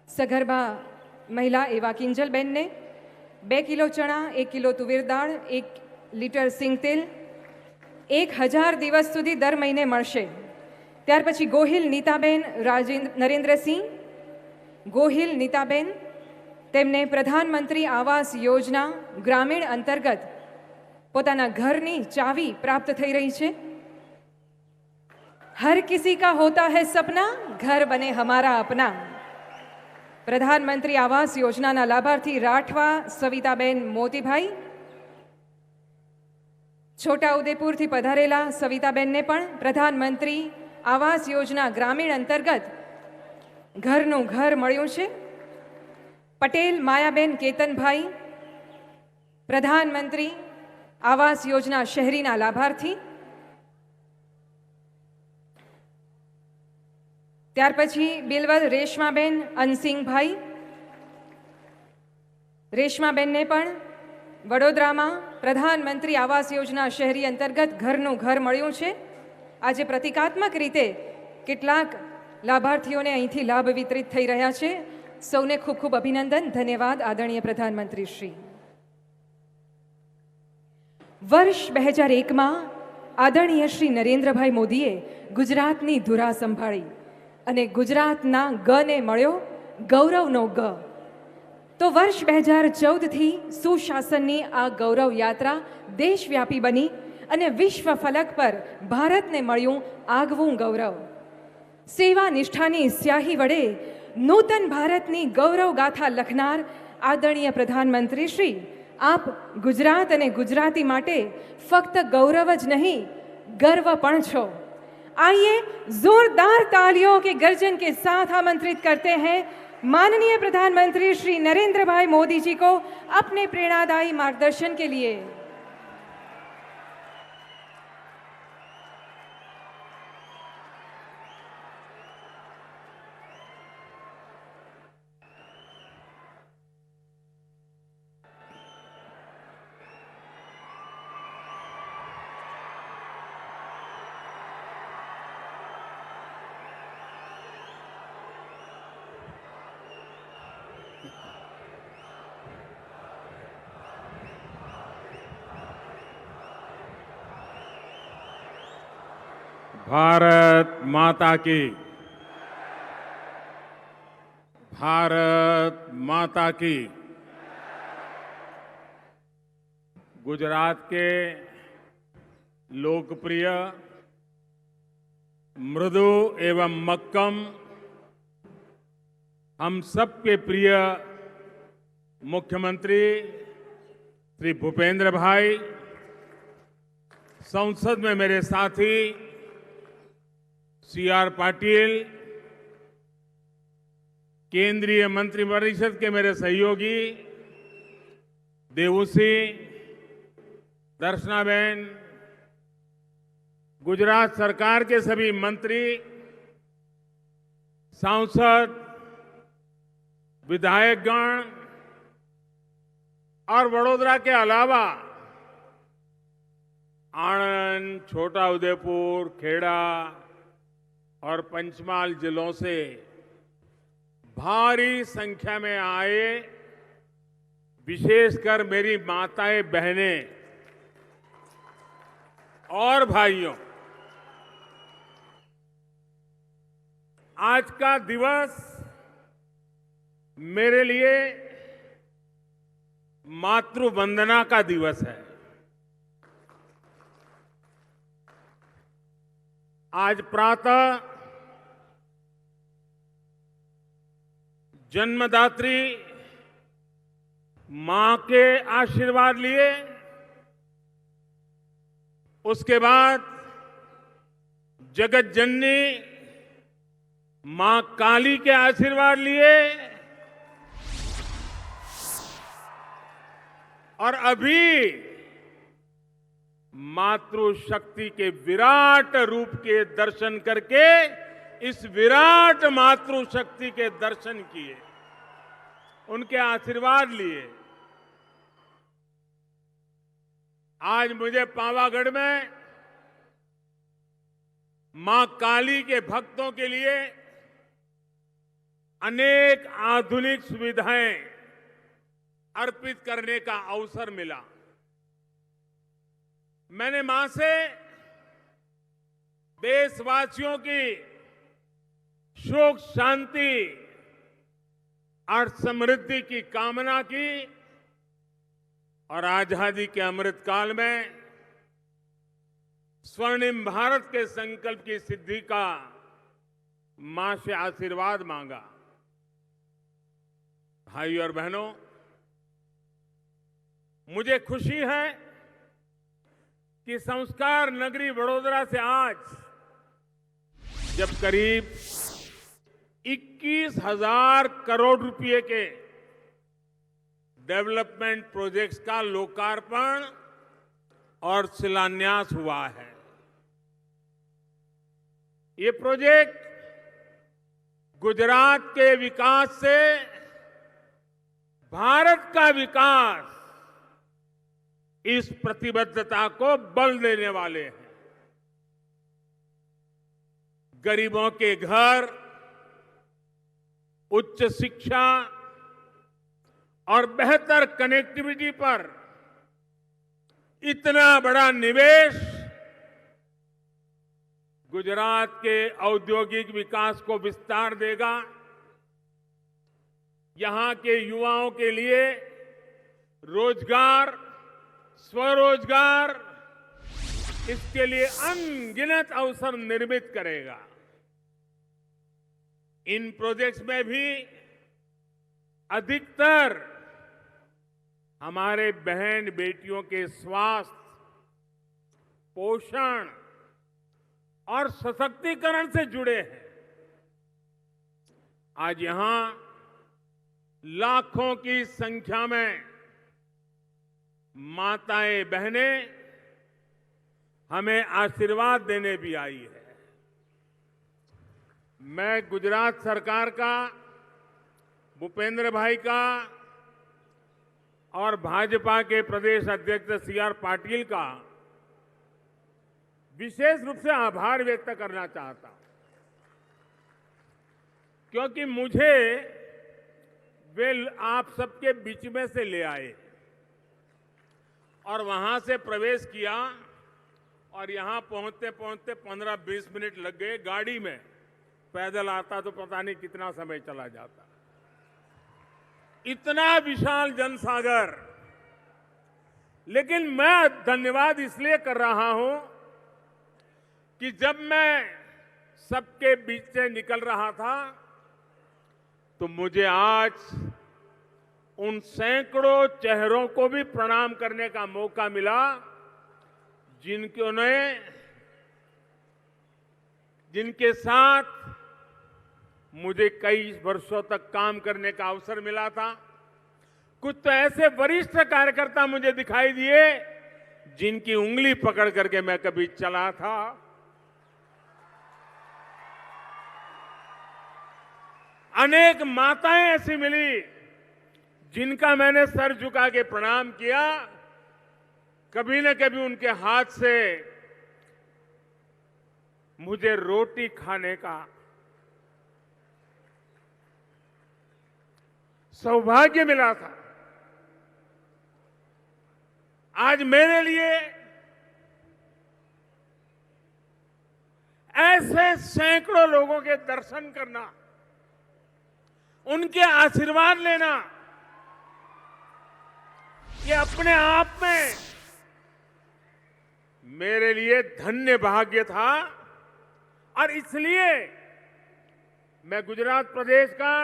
સગર્ભા મહિલા એવા કિંજલબેનને 2 કિલો ચણા, 1 કિલો તુવેર દાળ, 1 લીટર સિંગ તેલ 1000 દિવસ સુધી દર મહિને મળશે। ત્યાર પછી ગોહિલ નીતાબેન નરેન્દ્રસિંહ ગોહિલ નીતાબેન, તેમને પ્રધાનમંત્રી આવાસ યોજના ગ્રામીણ અંતર્ગત પોતાના ઘરની ચાવી પ્રાપ્ત થઈ રહી છે। हर किसी का होता है सपना, घर बने हमारा अपना। प्रधानमंत्री आवास योजना लाभार्थी राठवा सविताबेन मोतीभाई, छोटा उदेपुर थी पधारेला सविताबेन ने पण प्रधानमंत्री आवास योजना ग्रामीण अंतर्गत घरनु घर मळ्युं छे। पटेल मायाबेन केतनभाई, प्रधानमंत्री आवास योजना शहरीना लाभार्थी। त्यार पछी बिलवल रेशमाबेन अनसिंगभाई, रेशमाबेन ने पण वडोदरामां प्रधानमंत्री आवास योजना शहरी अंतर्गत घरनु घर मळ्युं छे। आजे प्रतीकात्मक रीते केटलाक लाभार्थीओने અહીંથી લાભ વિતરિત થઈ રહ્યા છે। સૌને ખૂબ ખૂબ અભિનંદન, ધન્યવાદ આદરણીય પ્રધાનમંત્રી શ્રી। વર્ષ 2001 માં આદરણીય શ્રી નરેન્દ્રભાઈ મોદીએ ગુજરાતની ધુરા સંભાળી અને ગુજરાતના ગને મળ્યો ગૌરવનો ગ। તો વર્ષ 2014 થી સુશાસનની આ ગૌરવ યાત્રા દેશવ્યાપી બની અને વિશ્વ ફલક પર ભારતને મળ્યું આગવું ગૌરવ। સેવા નિષ્ઠાની સ્યાહી વડે નૂતન ભારતની ગૌરવ ગાથા લખનાર આદરણીય પ્રધાનમંત્રી શ્રી, आप गुजरात અને गुजराती માટે ફક્ત ગૌરવ જ નહીં, गर्व પણ છો। आइए जोरदार तालियों के गर्जन के साथ आमंत्रित करते हैं माननीय प्रधानमंत्री श्री नरेंद्र भाई मोदी जी को अपने प्रेरणादायी मार्गदर्शन के लिए। भारत माता की, भारत माता की। गुजरात के लोकप्रिय, मृदु एवं मक्कम, हम सबके प्रिय मुख्यमंत्री श्री भूपेंद्र भाई, संसद में मेरे साथी CR पाटिल, केंद्रीय मंत्रिपरिषद के मेरे सहयोगी देवुसी, दर्शनाबेन, गुजरात सरकार के सभी मंत्री, सांसद, विधायकगण और वडोदरा के अलावा आणंद, छोटा उदेपुर, खेड़ा और पंचमहाल जिलों से भारी संख्या में आए, विशेषकर मेरी माताएं, बहनें और भाइयों, आज का दिवस मेरे लिए मातृ वंदना का दिवस है। आज प्रातः जन्मदात्री मां के आशीर्वाद लिए, उसके बाद जगत जननी मां काली के आशीर्वाद लिए और अभी मातृशक्ति के विराट रूप के दर्शन करके इस विराट मातृशक्ति के दर्शन किए, उनके आशीर्वाद लिए। आज मुझे पावागढ़ में मां काली के भक्तों के लिए अनेक आधुनिक सुविधाएं अर्पित करने का अवसर मिला। मैंने मां से देशवासियों की सुख शांति और समृद्धि की कामना की और आजादी के अमृत काल में स्वर्णिम भारत के संकल्प की सिद्धि का मां से आशीर्वाद मांगा। भाई और बहनों, मुझे खुशी है कि संस्कार नगरी वडोदरा से आज जब करीब 21,000 करोड़ रुपए के डेवलपमेंट प्रोजेक्ट्स का लोकार्पण और शिलान्यास हुआ है। ये प्रोजेक्ट गुजरात के विकास से भारत का विकास, इस प्रतिबद्धता को बल देने वाले हैं। गरीबों के घर, उच्च शिक्षा और बेहतर कनेक्टिविटी पर इतना बड़ा निवेश गुजरात के औद्योगिक विकास को विस्तार देगा। यहां के युवाओं के लिए रोजगार, स्वरोजगार, इसके लिए अनगिनत अवसर निर्मित करेगा। इन प्रोजेक्ट्स में भी अधिकतर हमारे बहन बेटियों के स्वास्थ्य, पोषण और सशक्तिकरण से जुड़े हैं। आज यहां लाखों की संख्या में माताएं बहनें हमें आशीर्वाद देने भी आई है। मैं गुजरात सरकार का, भूपेंद्र भाई का और भाजपा के प्रदेश अध्यक्ष सी.आर. पाटिल का विशेष रूप से आभार व्यक्त करना चाहता हूं, क्योंकि मुझे वे आप सबके बीच में से ले आए और वहां से प्रवेश किया और यहां पहुंचते पहुंचते 15-20 मिनट लग गए। गाड़ी में पैदल आता तो पता नहीं कितना समय चला जाता। इतना विशाल जनसागर। लेकिन मैं धन्यवाद इसलिए कर रहा हूं कि जब मैं सबके बीच से निकल रहा था तो मुझे आज उन सैकड़ों चेहरों को भी प्रणाम करने का मौका मिला जिनके साथ मुझे कई वर्षों तक काम करने का अवसर मिला था। कुछ तो ऐसे वरिष्ठ कार्यकर्ता मुझे दिखाई दिए जिनकी उंगली पकड़ करके मैं कभी चला था। अनेक माताएं ऐसी मिली जिनका मैंने सर झुका के प्रणाम किया। कभी न कभी उनके हाथ से मुझे रोटी खाने का सौभाग्य मिला था। आज मेरे लिए ऐसे सैकड़ों लोगों के दर्शन करना, उनके आशीर्वाद लेना, ये अपने आप में मेरे लिए धन्य भाग्य था। और इसलिए मैं गुजरात प्रदेश का,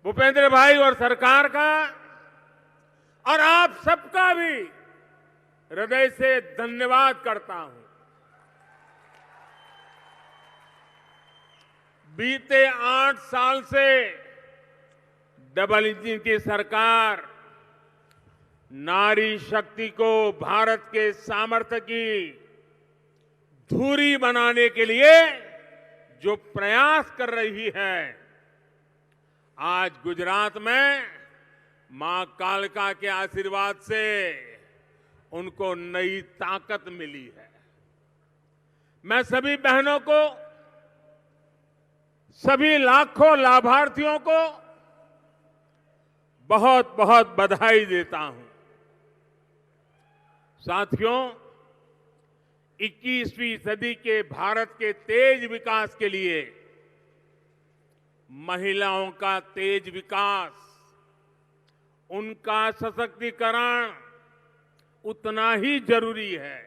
भूपेंद्र भाई और सरकार का और आप सबका भी हृदय से धन्यवाद करता हूं। बीते 8 साल से डबल इंजन की सरकार नारी शक्ति को भारत के सामर्थ्य की धुरी बनाने के लिए जो प्रयास कर रही है, आज गुजरात में मां कालका के आशीर्वाद से उनको नई ताकत मिली है। मैं सभी बहनों को सभी लाखों लाभार्थियों को बहुत बहुत बधाई देता हूं। साथियों, 21वीं सदी के भारत के तेज विकास के लिए महिलाओं का तेज विकास, उनका सशक्तिकरण उतना ही जरूरी है।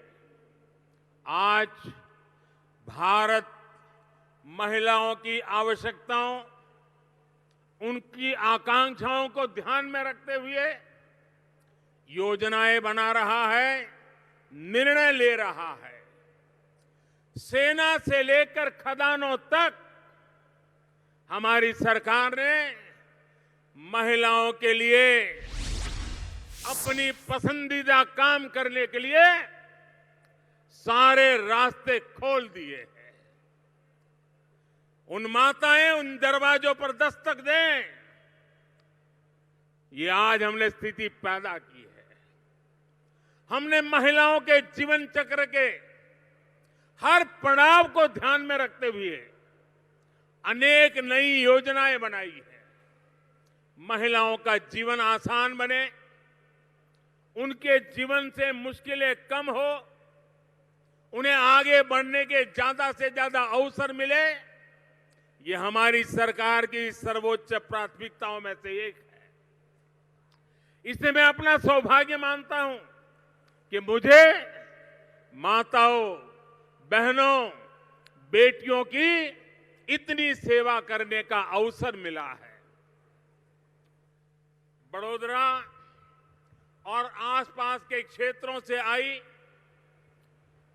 आज भारत महिलाओं की आवश्यकताओं, उनकी आकांक्षाओं को ध्यान में रखते हुए योजनाएं बना रहा है, निर्णय ले रहा है। सेना से लेकर खदानों तक हमारी सरकार ने महिलाओं के लिए अपनी पसंदीदा काम करने के लिए सारे रास्ते खोल दिए हैं। उन माताएं उन दरवाजों पर दस्तक दें, ये आज हमने स्थिति पैदा की है। हमने महिलाओं के जीवन चक्र के हर पड़ाव को ध्यान में रखते हुए अनेक नई योजनाएं बनाई है। महिलाओं का जीवन आसान बने, उनके जीवन से मुश्किलें कम हो, उन्हें आगे बढ़ने के ज्यादा से ज्यादा अवसर मिले, ये हमारी सरकार की सर्वोच्च प्राथमिकताओं में से एक है। इसे मैं अपना सौभाग्य मानता हूं कि मुझे माताओं, बहनों, बेटियों की इतनी सेवा करने का अवसर मिला है। बड़ोदरा और आसपास के क्षेत्रों से आई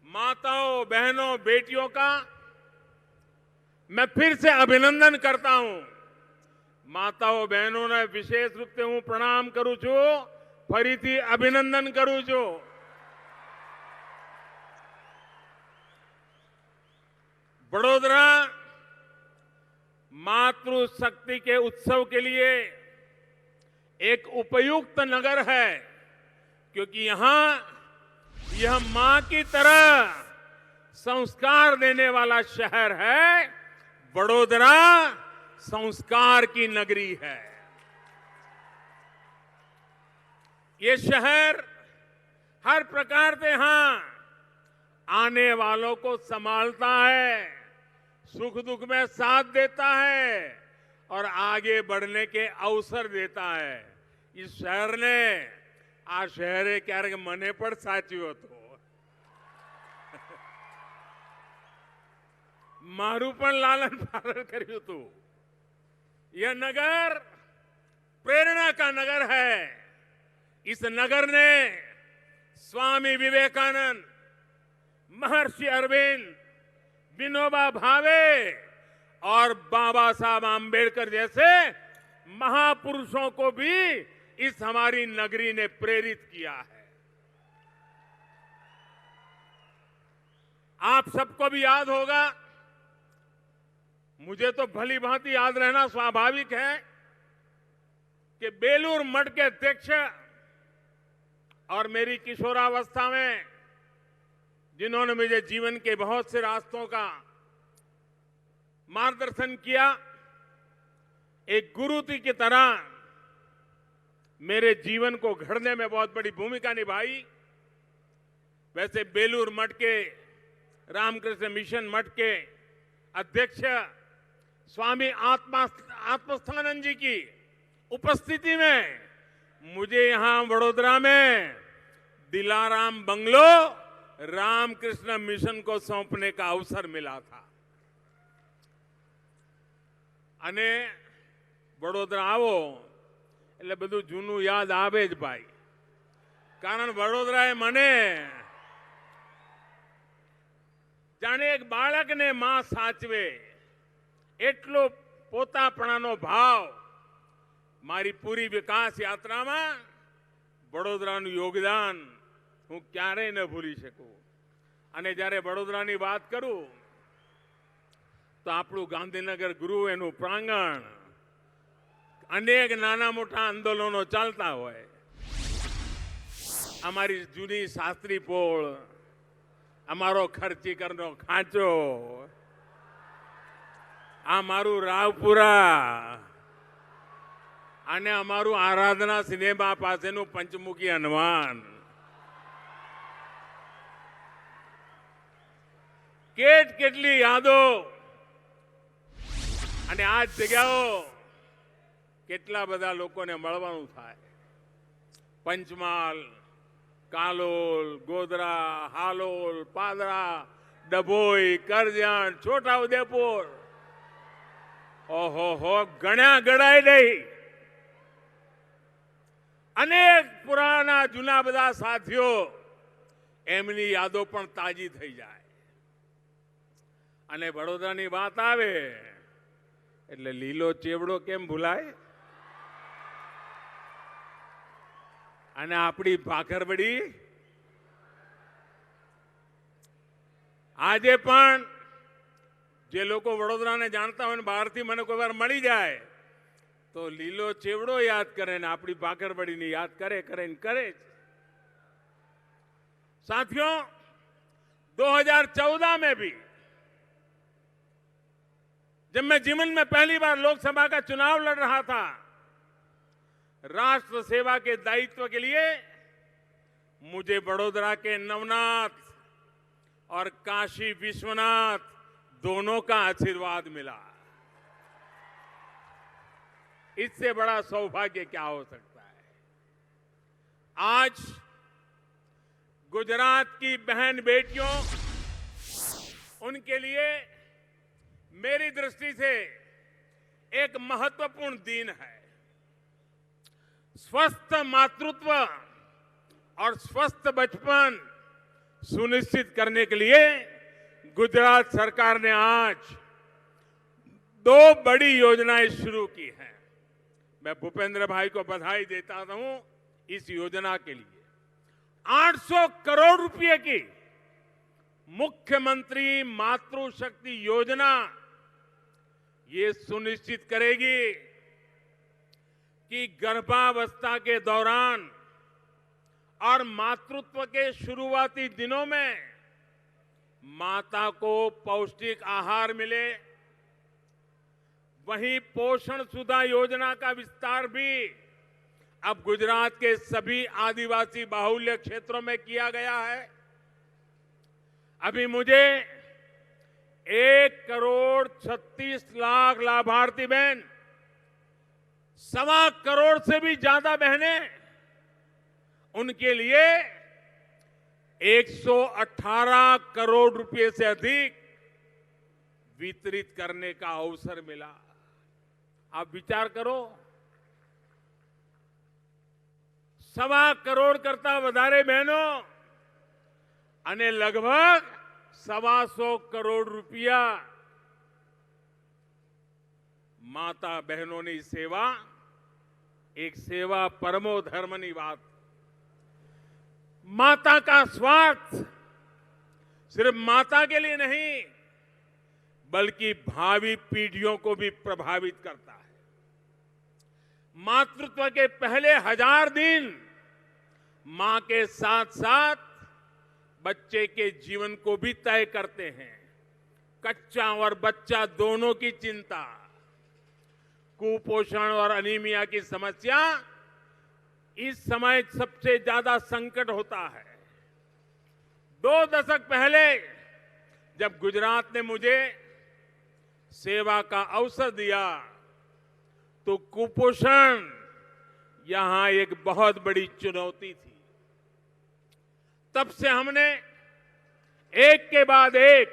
माताओं, बहनों, बेटियों का मैं फिर से अभिनंदन करता हूं। माताओं, बहनों ने विशेष रूप से हूं प्रणाम करूं छू, फरीथी अभिनंदन करूं छू। बड़ोदरा मातृशक्ति के उत्सव के लिए एक उपयुक्त नगर है, क्योंकि यह मां की तरह संस्कार देने वाला शहर है। बड़ोदरा संस्कार की नगरी है। ये शहर हर प्रकार से यहां आने वालों को संभालता है, सुख दुख में साथ देता है और आगे बढ़ने के अवसर देता है। इस शहर ने आ शहरे क्यारेक मने पर साच्યું હતું। मारू पण लालन पालन કર્યું હતું। यह नगर प्रेरणा का नगर है। इस नगर ने स्वामी विवेकानंद, महर्षि अरविंद, विनोबा भावे और बाबा साहब आंबेडकर जैसे महापुरुषों को भी इस हमारी नगरी ने प्रेरित किया है। आप सबको भी याद होगा, मुझे तो भली भांति याद रहना स्वाभाविक है, कि बेलूर मठ के अध्यक्ष और मेरी किशोरावस्था में जिन्होंने मुझे जीवन के बहुत से रास्तों का मार्गदर्शन किया, एक गुरु की तरह मेरे जीवन को घड़ने में बहुत बड़ी भूमिका निभाई। वैसे बेलूर मठ के रामकृष्ण मिशन मठ के अध्यक्ष स्वामी आत्मस्थानंद जी की उपस्थिति में मुझे यहां वडोदरा में दिलाराम बंगलो रामकृष्ण मिशन को सौंपने का अवसर मिला था। અને વડોદરા આવો એટલે બધું જૂનું યાદ આવે જ ભાઈ, કારણ વડોદરાએ મને જાણે એક બાળકને માં સાચવે એટલો પોતાપણાનો ભાવ મારી પૂરી વિકાસ યાત્રામાં વડોદરાનું યોગદાન હું ક્યારેય ન ભૂલી શકું। અને જ્યારે વડોદરાની વાત કરું તો આપણું ગાંધીનગર ગૃહ, એનું પ્રાંગણ, અનેક નાના મોટા આંદોલનો ચાલતા હોય। અમારી જૂની શાસ્ત્રી પોળ, અમારો ખર્ચીકરનો ખાંચો, આ મારું રાવપુરા અને અમારું આરાધના સિનેમા પાસેનું પંચમુખી હનુમાન. કેટલી યાદો અને આ જગ્યાઓ કેટલા બધા લોકોને મળવાનું થાય. પંચમહાલ, કાલોલ, ગોધરા, હાલોલ, પાદરા, ડભોઈ, કરજણ, છોટાઉદેપુર. ઓહો, ગણ્યા ગણાય નહીં. અનેક પુરાના જૂના બધા સાથીઓ, એમની યાદો પણ તાજી થઈ જાય. અને વડોદરાની વાત આવે એટલે લીલો ચેવડો કેમ ભૂલાય? અને આપણી ભાખરવડી આજે પણ જે લોકો વડોદરાને જાણતા હોય ને બહારથી મને કોઈ વાર મળી જાય તો લીલો ચેવડો યાદ કરે ને આપણી ભાખરવડીની યાદ કરે. साथियों, 2014 में भी जब मैं जीवन में पहली बार लोकसभा का चुनाव लड़ रहा था, राष्ट्र सेवा के दायित्व के लिए मुझे वडोदरा के नवनाथ और काशी विश्वनाथ दोनों का आशीर्वाद मिला. इससे बड़ा सौभाग्य क्या हो सकता है? आज गुजरात की बहन बेटियों, उनके लिए मेरी दृष्टि से एक महत्वपूर्ण दिन है. स्वस्थ मातृत्व और स्वस्थ बचपन सुनिश्चित करने के लिए गुजरात सरकार ने आज 2 बड़ी योजनाएं शुरू की हैं. मैं भूपेंद्र भाई को बधाई देता हूं इस योजना के लिए. 800 करोड़ रुपए की मुख्यमंत्री मातृशक्ति योजना ये सुनिश्चित करेगी कि गर्भावस्था के दौरान और मातृत्व के शुरुआती दिनों में माता को पौष्टिक आहार मिले. वहीं पोषण सुधा योजना का विस्तार भी अब गुजरात के सभी आदिवासी बाहुल्य क्षेत्रों में किया गया है. अभी मुझे 1,36,00,000 लाभार्थी बहन, 1.25 करोड़ से भी ज्यादा बहनें, उनके लिए 118 करोड़ रुपए से अधिक वितरित करने का अवसर मिला. आप विचार करो, 1.25 करोड़ करता વધારે બહેનો અને લગભગ 125 કરોડ રૂપિયા માતા બહેનોની સેવા, એક સેવા પરમો ધર્મની વાત. माता का स्वार्थ सिर्फ माता के लिए नहीं बल्कि भावी पीढ़ियों को भी प्रभावित करता है. मातृत्व के पहले 1000 दिन मां के साथ साथ बच्चे के जीवन को भी तय करते हैं. कच्चा और बच्चा दोनों की चिंता, कुपोषण और अनीमिया की समस्या इस समय सबसे ज्यादा संकट होता है. 2 दशक पहले जब गुजरात ने मुझे सेवा का अवसर दिया तो कुपोषण यहां एक बहुत बड़ी चुनौती थी. तब से हमने एक के बाद एक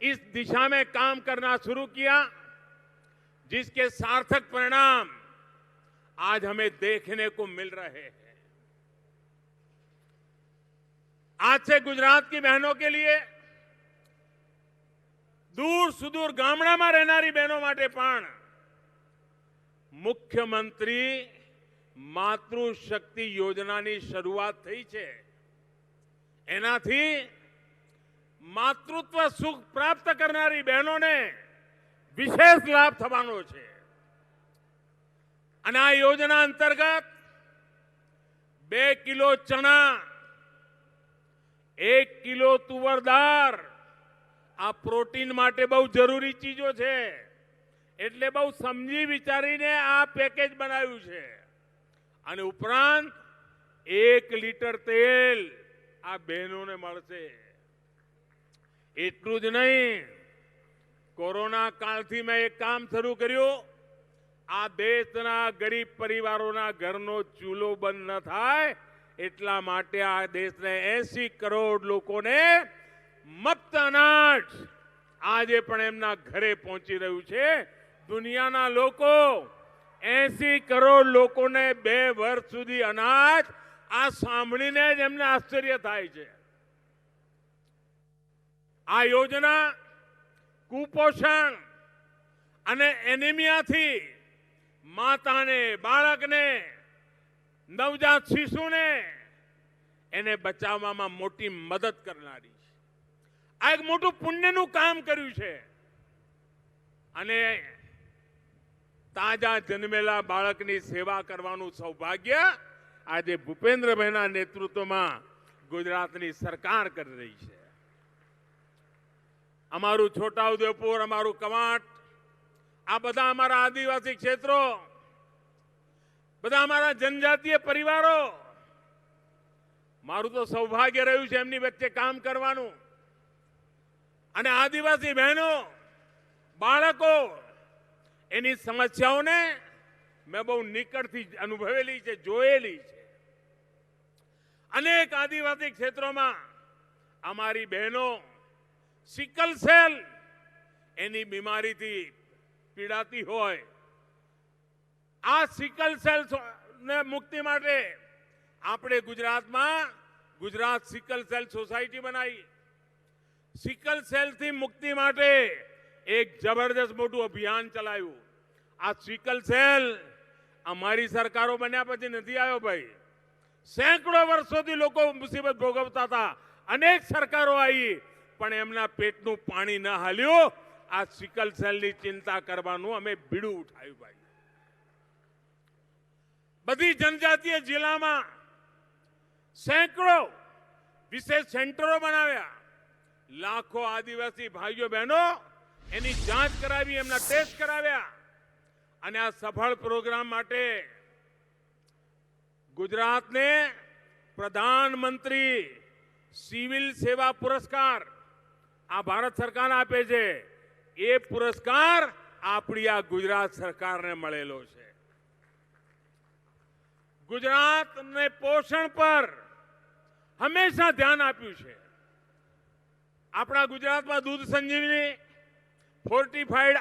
इस दिशा में काम करना शुरू किया, जिसके सार्थक परिणाम आज हमें देखने को मिल रहे हैं. आज से गुजरात की बहनों के लिए, दूर सुदूर ગામડામાં રહેનારી બહેનો માટે પણ મુખ્યમંત્રી માતૃશક્તિ યોજનાની શરૂઆત થઈ છે. એનાથી માતૃત્વ સુખ પ્રાપ્ત કરનારી બહેનોને વિશેષ લાભ થવાનો છે. અને આ યોજના અંતર્ગત 2 કિલો ચણા, 1 કિલો તુવર દાળ આ પ્રોટીન માટે બહુ જરૂરી ચીજો છે, એટલે બહુ સમજી વિચારીને આ પેકેજ બનાવ્યું છે. અને ઉપરાંત 1 લીટર તેલ આ બહેનોને મળશે. એટલું જ નહીં, કોરોના કાળથી મેં એક કામ શરૂ કર્યું. આ દેશના ગરીબ પરિવારોના ઘરનો ચૂલો બંધ ન થાય એટલા માટે આ દેશને 80 કરોડ લોકોને મફત અનાજ આજે પણ એમના ઘરે પહોંચી રહ્યું છે. દુનિયાના લોકો 80 કરોડ લોકોને 2 વર્ષ સુધી અનાજ, આ સાંભળીને જ એમને આશ્ચર્ય થાય છે. આ યોજના કુપોષણ અને એનિમિયાથી માતાને, બાળકને, નવજાત શિશુને એને બચાવવામાં મોટી મદદ કરનારી છે. આ એક મોટું પુણ્યનું કામ કર્યું છે. અને તાજા જન્મેલા બાળકની સેવા કરવાનું સૌભાગ્ય આજે ભૂપેન્દ્રભાઈના નેતૃત્વમાં ગુજરાતની સરકાર કરી રહી છે. અમારું છોટાઉદેપુર, અમારું કવાંટ, આ બધા અમારા આદિવાસી ક્ષેત્રો, બધા અમારા જનજાતીય પરિવારો, મારું તો સૌભાગ્ય રહ્યું છે એમની વચ્ચે કામ કરવાનું. અને આદિવાસી બહેનો, બાળકો, એની સમસ્યાઓને મેં બહુ નિકટથી અનુભવેલી છે, જોયેલી છે. અનેક આદિવાસી ક્ષેત્રોમાં અમારી બહેનો સિકલ સેલ એની બીમારીથી પીડાતી હોય. આ સિકલ સેલ ને મુક્તિ માટે આપણે ગુજરાતમાં ગુજરાત સિકલ સેલ સોસાયટી બનાવી. સિકલ સેલથી મુક્તિ માટે એક જબરદસ્ત મોટું અભિયાન ચલાવ્યું. આ સિકલ સેલ અમારી સરકારો બન્યા પછી નથી આવ્યો ભાઈ. સેંકડો વર્ષોથી લોકો મુસીબત ભોગવતા હતા. અનેક સરકારો આવી પણ એમના પેટનું પાણી ન હાલ્યું. આ સિકલ સેલની ચિંતા કરવાનું અમે બીડું ઉઠાવ્યું ભાઈ. બધી જનજાતીય જિલ્લામાં સેંકડો વિશેષ સેન્ટરો બનાવ્યા. લાખો આદિવાસી ભાઈઓ બહેનો એની જાંચ કરાવી, એમના ટેસ્ટ કરાવ્યા. અને આ સફળ પ્રોગ્રામ માટે ગુજરાતને પ્રધાનમંત્રી સિવિલ સેવા પુરસ્કાર આ ભારત સરકાર આપે છે. એ પુરસ્કાર આપણી આ ગુજરાત સરકારને મળેલો છે. ગુજરાતને પોષણ પર હંમેશા ધ્યાન આપ્યું છે. આપણા ગુજરાતમાં દૂધ સંજીવની, ફોર્ટિફાઈડ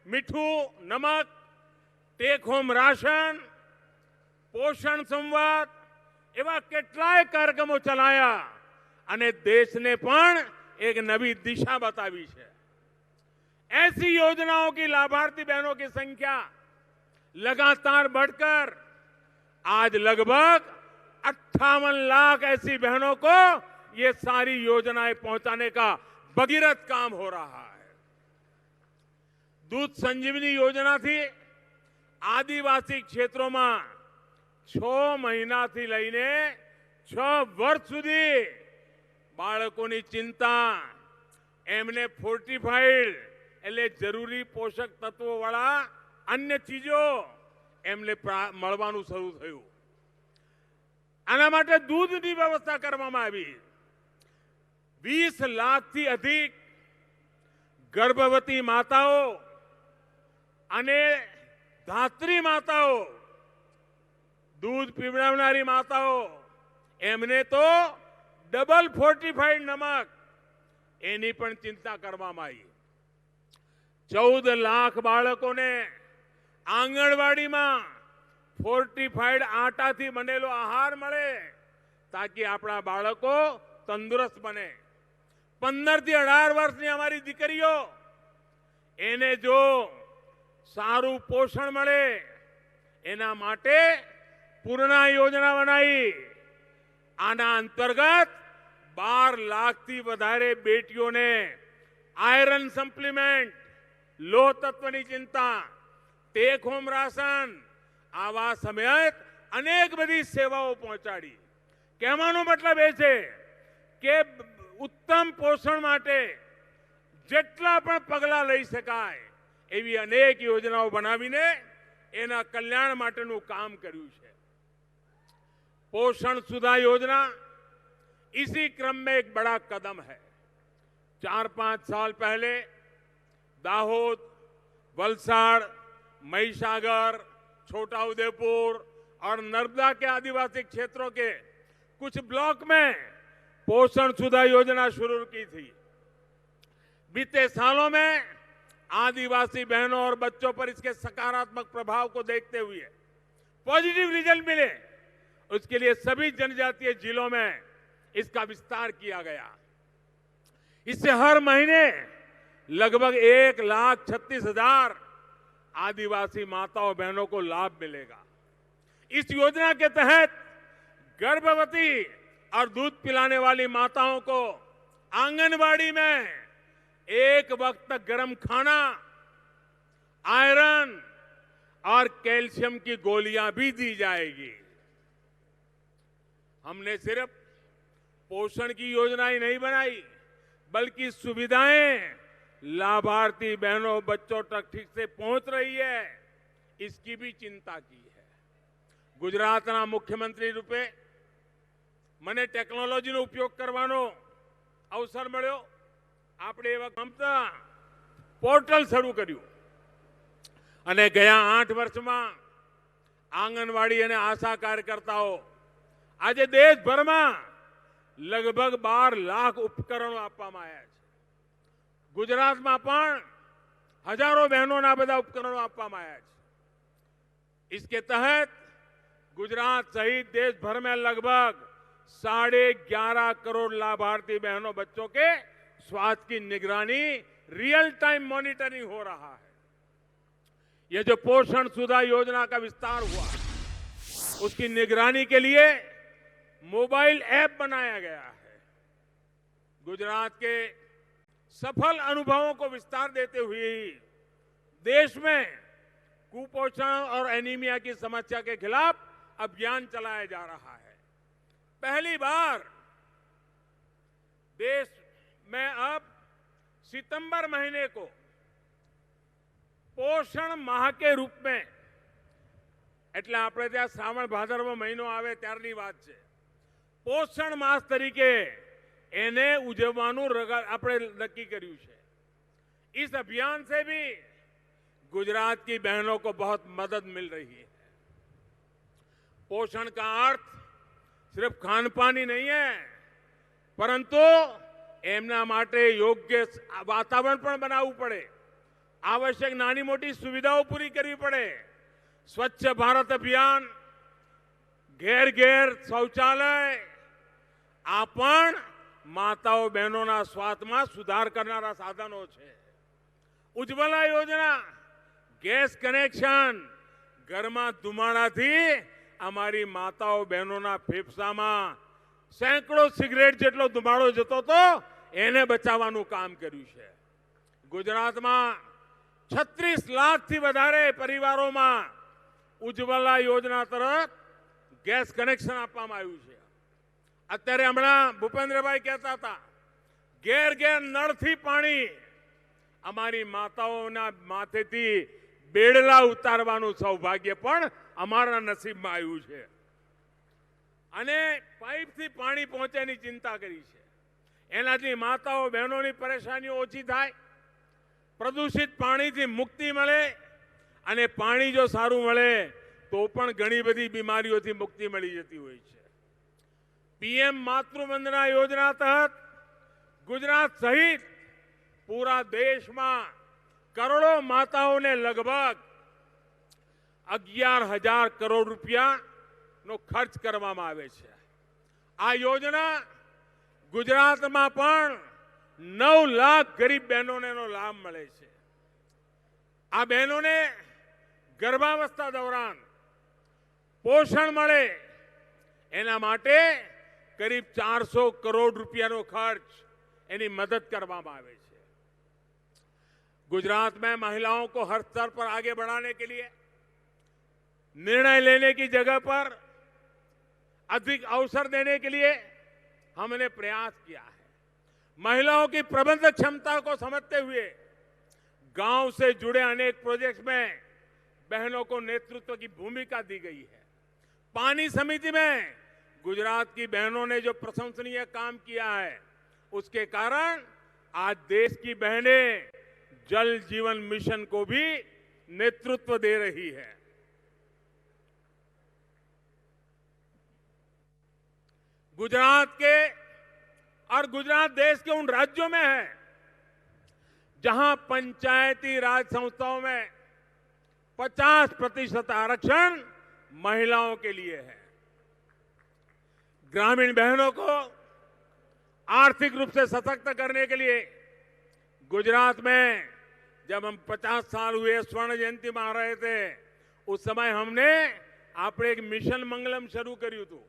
મીઠું, નમક, ટેક હોમ રાશન, પોષણ સંવાદ એવા કેટલાય કાર્યક્રમો ચલાયા અને દેશને પણ एक नई दिशा बताई है. ऐसी योजनाओं की लाभार्थी बहनों की संख्या लगातार बढ़कर आज लगभग 58 लाख ऐसी बहनों को ये सारी योजनाएं पहुंचाने का भगीरथ काम हो रहा है. दूध संजीवनी योजना थी आदिवासी क्षेत्रों में 6 महीना थी लईने 6 वर्ष सुधी બાળકોની ચિંતા, એમને ફોર્ટિફાઈડ એટલે જરૂરી પોષક તત્વો વાળા અન્ય ચીજો એમને મળવાનું શરૂ થયું. આના માટે દૂધની વ્યવસ્થા કરવામાં આવી. 20 લાખથી અધિક ગર્ભવતી માતાઓ અને ધાત્રી માતાઓ, દૂધ પીવડાવનારી માતાઓ, એમને તો ડબલ ફોર્ટિફાઈડ નમક એની પણ ચિંતા કરવામાં આવી. 14 લાખ બાળકોને આંગણવાડીમાં ફોર્ટિફાઈડ આટાથી બનેલો આહાર મળે તાકી આપણા બાળકો તંદુરસ્ત બને. 15 થી 18 વર્ષની અમારી દીકરીઓ એને જો સારું પોષણ મળે એના માટે પૂર્ણા યોજના બનાવી. આના અંતર્ગત 12 લાખથી વધારે બેટીઓને આયરન સપ્લિમેન્ટ, લોહ તત્વની ચિંતા, ટેક હોમ રાશન આવા સમેત અનેક બધી સેવાઓ પહોંચાડી. કહેવાનો મતલબ એ છે કે ઉત્તમ પોષણ માટે જેટલા પણ પગલાં લઈ શકાય એવી અનેક યોજનાઓ બનાવીને એના કલ્યાણ માટેનું કામ કર્યું છે. पोषण सुधा योजना इसी क्रम में एक बड़ा कदम है. 4-5 साल पहले दाहोद, वलसाड़, महिसागर, छोटा उदेपुर और नर्मदा के आदिवासी क्षेत्रों के कुछ ब्लॉक में पोषण सुधा योजना शुरू की थी. बीते सालों में आदिवासी बहनों और बच्चों पर इसके सकारात्मक प्रभाव को देखते हुए पॉजिटिव रिजल्ट मिले. उसके लिए सभी जनजातीय जिलों में इसका विस्तार किया गया. इससे हर महीने लगभग 1,36,000 आदिवासी माताओं बहनों को लाभ मिलेगा. इस योजना के तहत गर्भवती और दूध पिलाने वाली माताओं को आंगनबाड़ी में एक वक्त गर्म खाना, आयरन और कैल्शियम की गोलियां भी दी जाएगी. हमने सिर्फ पोषण की योजना ही नहीं बनाई, बल्कि सुविधाएं लाभार्थी बहनों बच्चों तक ठीक से पहुंच रही है, इसकी भी चिंता की है. गुजरातना मुख्यमंत्री रूपे મને ટેકનોલોજીનો ઉપયોગ કરવાનો અવસર મળ્યો. આપણે એવા મમતા પોર્ટલ શરૂ કર્યું અને ગયા 8 વર્ષમાં આંગણવાડી અને આશા કાર્યકર્તાઓ આજે દેશભરમાં લગભગ 12 લાખ ઉપકરણો આપવામાં આવ્યા છે. ગુજરાતમાં પણ હજારો બહેનોના બધા ઉપકરણો આપવામાં આવ્યા છે. इसके तहत गुजरात सहित देश भर में लगभग 11.5 करोड़ लाभार्थी बहनों बच्चों के स्वास्थ्य की निगरानी रियल टाइम मॉनिटरिंग हो रहा है. यह जो पोषण सुधा योजना का विस्तार हुआ, उसकी निगरानी के लिए मोबाइल ऐप बनाया गया है. गुजरात के सफल अनुभवों को विस्तार देते हुए देश में कुपोषण और एनीमिया की समस्या के खिलाफ अभियान चलाया जा रहा है. पहली बार देश में अब सितंबर महीने को पोषण माह के रूप में, એટલે આપણે ત્યાં શ્રાવણ ભાદરવો મહિનો આવે ત્યારની વાત છે, પોષણ માસ તરીકે એને ઉજવવાનું આપણે નક્કી કર્યું છે. इस अभियान से भी गुजरात की बहनों को बहुत मदद मिल रही है. पोषण का अर्थ सिर्फ खान पान ही नहीं है, परंतु एमना माटे योग्य वातावरण पण बनावવું પડે, आवश्यक नानी मोटी सुविधाओं पूरी करवी पड़े. स्वच्छ भारत अभियान, घेर घेर शौचालय आ पण माताओं बहनों स्वास्थ्य में सुधार करनारा साधनों छे. उज्ज्वला योजना, गैस कनेक्शन, घर में धुमाड़ाथी अमारी माताओं बहनों फेफसामां सैकड़ों सिगरेट जेटलो धुमाड़ो जतो तो एने बचाववानुं काम कर्युं छे. गुजरात में 36 लाख थी वधारे परिवारों में उज्ज्वला योजना तरफ गैस कनेक्शन आपवामां आव्युं छे. अत्यारे हमणां भूपेन्द्रभाई कहता था, घेर घेर नळथी पाणी अमारी माताओना माथेथी बेड़ला उतारवानुं सौभाग्य पण अमारा नसीबमां आव्युं छे. अने पाइपथी पाणी पहोंचेनी चिंता करी छे. एनाथी माताओ बहनोनी परेशानीओ ओછી थाय, प्रदूषित पाणीथी मुक्ति मळे अने पाणी जो सारुं मळे तो पण घणी बधी बीमारीओथी मुक्ति मळी जती होय छे. पीएम मातृवंदना योजना तहत गुजरात सहित पूरा देश में करोड़ों माताओं ने लगभग 11,000 करोड़ रुपया नो खर्च करवामां आवे छे. आ योजना गुजरात में पण 9 लाख गरीब बहनों ने लाभ मळे छे. आ बहनों ने गर्भावस्था दौरान पोषण मळे एना माटे करीब 400 करोड़ रुपयानो खर्च एनी मदद करवामां आवे छे. गुजरात में महिलाओं को हर स्तर पर आगे बढ़ाने के लिए निर्णय लेने की जगह पर अधिक अवसर देने के लिए हमने प्रयास किया है. महिलाओं की प्रबंधन क्षमता को समझते हुए गांव से जुड़े अनेक प्रोजेक्ट्स में बहनों को नेतृत्व की भूमिका दी गई है। पानी समिति में गुजरात की बहनों ने जो प्रशंसनीय काम किया है, उसके कारण आज देश की बहनें जल जीवन मिशन को भी नेतृत्व दे रही है। गुजरात के और गुजरात देश के उन राज्यों में है जहां पंचायती राज संस्थाओं में 50% आरक्षण महिलाओं के लिए है। ग्रामीण बहनों को आर्थिक रूप से सशक्त करने के लिए गुजरात में जब हम 50 साल हुए स्वर्ण जयंती मना रहे थे, उस समय हमने આપણે એક મિશન મંગલમ શરૂ કર્યું હતું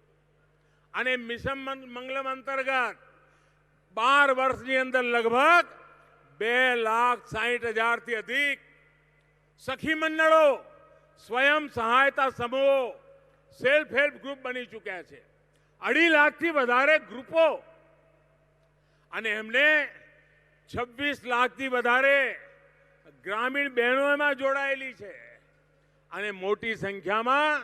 અને મિશન મંગલમ અંતર્ગત 12 વર્ષની અંદર લગભગ 2,60,000 થી અધિક સખી મંડળો, સ્વયં સહાયતા સમૂહો, સેલ્ફ હેલ્પ ગ્રુપ બની ચૂક્યા છે। 2.5 લાખથી વધારે ગ્રુપો અને એમને 26 લાખથી વધારે ગ્રામીણ બહેનો એમાં જોડાયેલી છે અને મોટી સંખ્યામાં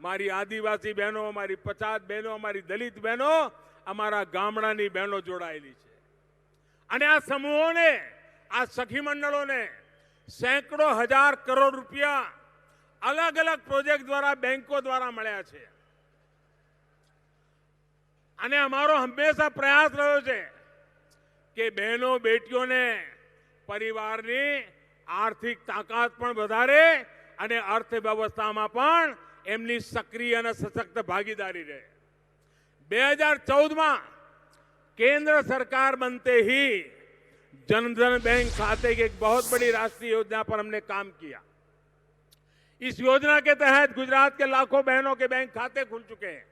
મારી આદિવાસી બહેનો, અમારી પછાત બહેનો, અમારી દલિત બહેનો, અમારા ગામડાની બહેનો જોડાયેલી છે અને આ સમૂહોને, આ સખી મંડળોને સેંકડો હજાર કરોડ રૂપિયા અલગ અલગ પ્રોજેક્ટ દ્વારા બેંકો દ્વારા મળ્યા છે અને અમારો હંમેશા પ્રયાસ રહ્યો છે કે બહેનો બેટીઓને પરિવારની આર્થિક તાકાત પણ વધારે અને અર્થવ્યવસ્થામાં પણ એમની સક્રિય અને સશક્ત ભાગીદારી રહે। 2014 में केंद्र सरकार बनते ही जनधन बैंक खाते की एक बहुत बड़ी राष्ट्रीय योजना पर हमने काम किया। इस योजना के तहत गुजरात के लाखों बहनों के बैंक खाते खुल चुके हैं।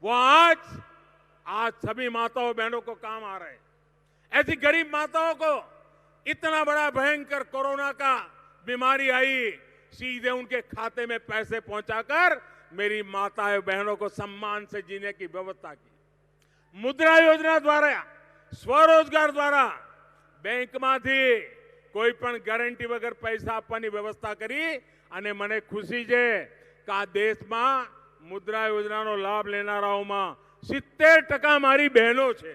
वो आज सभी माताओं बहनों को काम आ रहे हैं। ऐसी गरीब माताओं को इतना बड़ा भयंकर कोरोना का बीमारी आई, सीधे उनके खाते में पैसे पहुंचाकर मेरी माताएं बहनों को सम्मान से जीने की व्यवस्था की। मुद्रा योजना द्वारा, स्वरोजगार द्वारा बैंक मांथी कोई पण गारंटी वगर पैसा आपवानी व्यवस्था करी અને મને ખુશી છે કે આ દેશમાં મુદ્રા યોજનાનો લાભ લેનારાઓમાં 70% મારી બહેનો છે।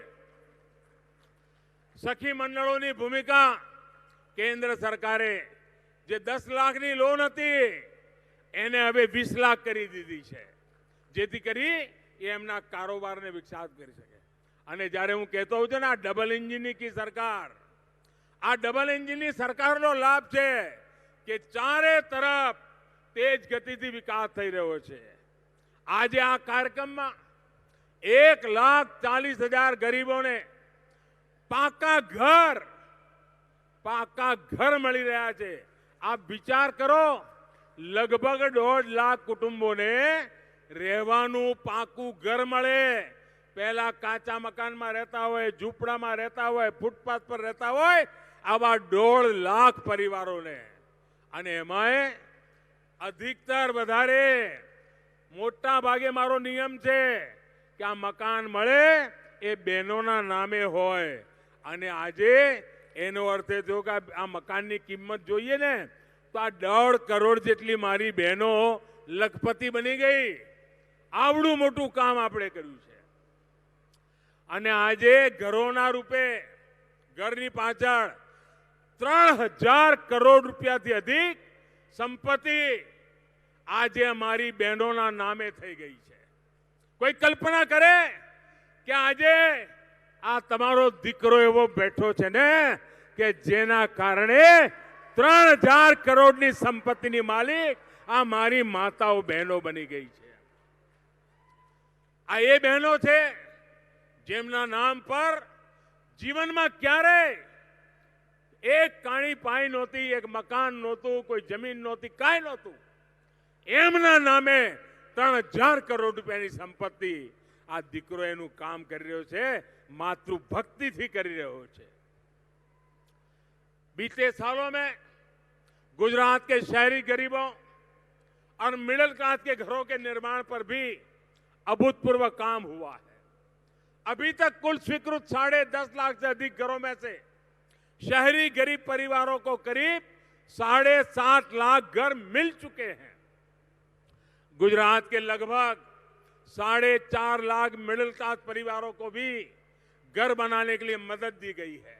સખી મંડળોની ભૂમિકા કેન્દ્ર સરકારે જે 10 લાખની લોન હતી એને હવે 20 લાખ કરી દીધી છે, જેથી કરી એ એમના કારોબારને વિકસાવ કરી શકે। અને જ્યારે હું કહેતો હોઉં છું ને, આ ડબલ એન્જિનની की સરકાર, આ ડબલ એન્જિનની સરકારનો લાભ છે કે ચારે તરફ તેજ ગતિથી વિકાસ થઈ રહ્યો છે। આજે આ કાર્યક્રમમાં 1,40,000 ગરીબોને પાકા ઘર મળી રહ્યા છે। आप विचार करो, लगभग 1.5 लाख कुटुंबों ने રહેવાનું પાકું ઘર મળે। પહેલા કાચા મકાનમાં રહેતા હોય, ઝૂંપડામાં રહેતા હોય, ફૂટપાથ પર રહેતા હોય, આવા 1.5 લાખ પરિવારોને, અને એમાંય અધિકતર વધારે મોટા ભાગે મારો નિયમ છે કે આ મકાન મળે એ બહેનોના નામે હોય। અને આજે એનો અર્થ એ થયો કે આ મકાનની કિંમત જોઈએ ને તો આ 1.5 કરોડ જેટલી મારી બહેનો લખપતિ બની ગઈ। આવડું મોટું કામ આપણે કર્યું છે। અને આજે ઘરોના રૂપે, ઘરની પાછળ 3,000 કરોડ રૂપિયાથી अधिक સંપત્તિ આજે અમારી બહેનોના નામે થઈ ગઈ છે। કોઈ કલ્પના કરે કે આજે આ તમારો દીકરો એવો બેઠો છે ને કે જેના કારણે 3,000 કરોડની સંપત્તિની માલિક આ મારી માતાઓ બહેનો બની ગઈ છે। આ એ બહેનો છે જેમના નામ પર જીવનમાં ક્યારે એક કાણી પાઈ નહોતી, એક મકાન નહોતું, કોઈ જમીન નહોતી, કાંઈ નહોતું। એમના નામે 3,000 કરોડ રૂપિયાની સંપત્તિ આ દીકરો એનું કામ કરી રહ્યો છે, मातृभक्ति कर रहे हो। बीते सालों में गुजरात के शहरी गरीबों और मिडिल क्लास के घरों के निर्माण पर भी अभूतपूर्व काम हुआ है। अभी तक कुल स्वीकृत 10.5 लाख से अधिक घरों में से शहरी गरीब परिवारों को करीब 7.5 लाख घर मिल चुके हैं। गुजरात के लगभग 4.5 लाख मिडिल क्लास परिवारों को भी घर बनाने के लिए मदद दी गई है।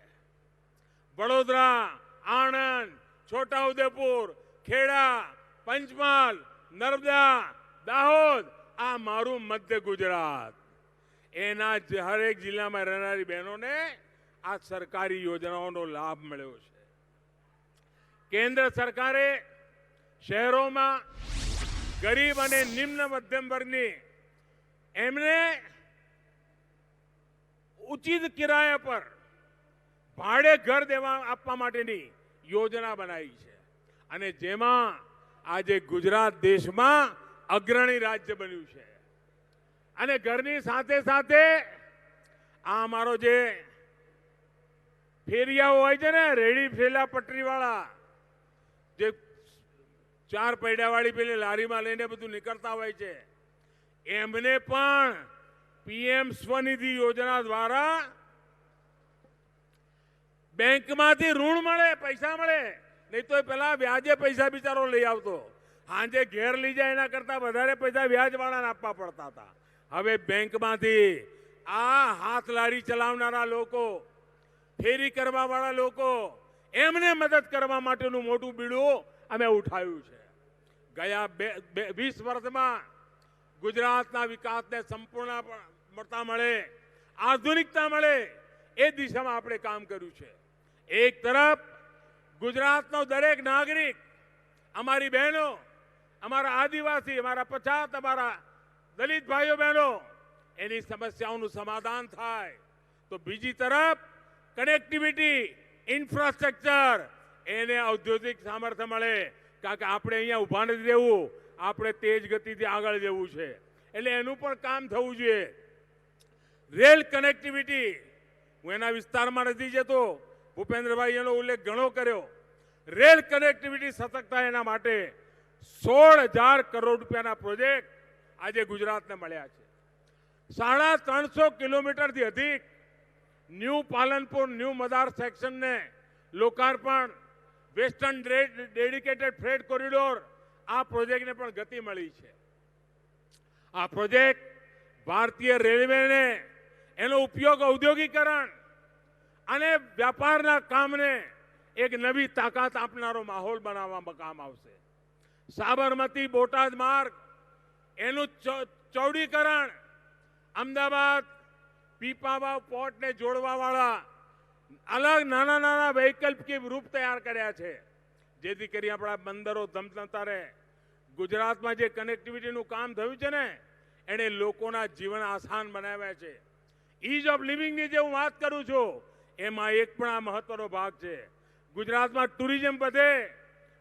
वडोदरा, आणंद, छोटा उदेपुर, खेड़ा, पंचमहाल, नर्मदा, दाहोद आ मारू मध्य गुजरात एना हरेक जिला में रहनारी बहनों ने आ सरकारी योजनाओं लाभ मळ्यो छे। केंद्र सरकारे शहरों में गरीब और निम्न मध्यम वर्गनी एमने उचित किराया पर भाड़े घर देवा आपवा माटेनी योजना बनाई है અને જેમાં આજે ગુજરાત દેશમાં અગ્રણી રાજ્ય બન્યું છે। અને ઘરની સાથે સાથે આ અમારો જે ફેરિયાઓ હોય છે ને, રેડી ફેલા પટરીવાળા જે 4 પૈડાવાળી પેલી લારીમાં લઈને બધું નીકળતા હોય છે, એમને પણ પીએમ સ્વનિધિ યોજના દ્વારા બેંકમાંથી ઋણ મળે, પૈસા મળે। नहीं तो पहला व्याजे पैसा बिचारो लई आवतो, हांजे घेर ली जाए एना करता वधारे पैसा व्याज वाळाने आपवा पड़ता था। हवे बैंक मांथी आ हाथ लारी चलावनारा लोको, फेरी करवा वाळा लोको, एमने मदद करवा माटेनुं मोटुं बीडुं अमे उठाव्युं छे। गया 20 वर्षमां गुजरातना विकासने संपूर्णता मळे, आधुनिकता मळे ए दिशामां आपणे काम कर्युं छे। एक तरफ गुजरातनो दरेक नागरिक, अमारी बहनों, अमारा आदिवासी, अमारा पछात, अमारा दलित भाईओ बहनों एनी समस्याओं समाधान थाय, तो बीजी तरफ कनेक्टिविटी, इंफ्रास्ट्रक्चर एने औद्योगिक सामर्थ्य मळे। कारण के आपणे अहींया उभा नथी रहेवुं, आपणे तेज गतिथी आगळ जवुं छे, એટલે એનું પણ કામ થવું જોઈએ। રેલ કનેક્ટિવિટી હું એના વિસ્તારમાં નથી જતો, ભૂપેન્દ્રભાઈ એનો ઉલ્લેખ ઘણો કર્યો। રેલ કનેક્ટિવિટી સતત થાય એના માટે 16,000 કરોડ રૂપિયાના પ્રોજેક્ટ આજે ગુજરાતને મળ્યા છે। 350 કિલોમીટરથી अधिक ન્યૂ પાલનપુર ન્યૂ મદાર સેક્શનને લોકાર્પણ, વેસ્ટર્ન ડેડિકેટેડ ફ્રેટ કોરિડોર આ પ્રોજેક્ટને પણ ગતિ મળી છે। આ પ્રોજેક્ટ ભારતીય રેલવેને એનો ઉપયોગ ઔદ્યોગિકરણ અને વ્યાપારના કામને એક નવી તાકાત આપનારો માહોલ બનાવવામાં કામ આવશે। સાબરમતી બોટાદ માર્ગ એનું ચૌડીકરણ, અમદાવાદ પીપાવાવ પોર્ટને જોડવાવાળા અલગ નાના નાના વૈકલ્પિક રૂપ તૈયાર કર્યા છે, જેથી કરી આપણા બંદરો ધમધમતા રહે। ગુજરાતમાં જે કનેક્ટિવિટીનું કામ થયું છે ને, એણે લોકોના જીવન આસાન બનાવ્યા છે। ઈઝ ઓફ લિવિંગની જે હું વાત કરું છું, એમાં એક પણ આ મહત્વનો ભાગ છે। ગુજરાતમાં ટુરિઝમ વધે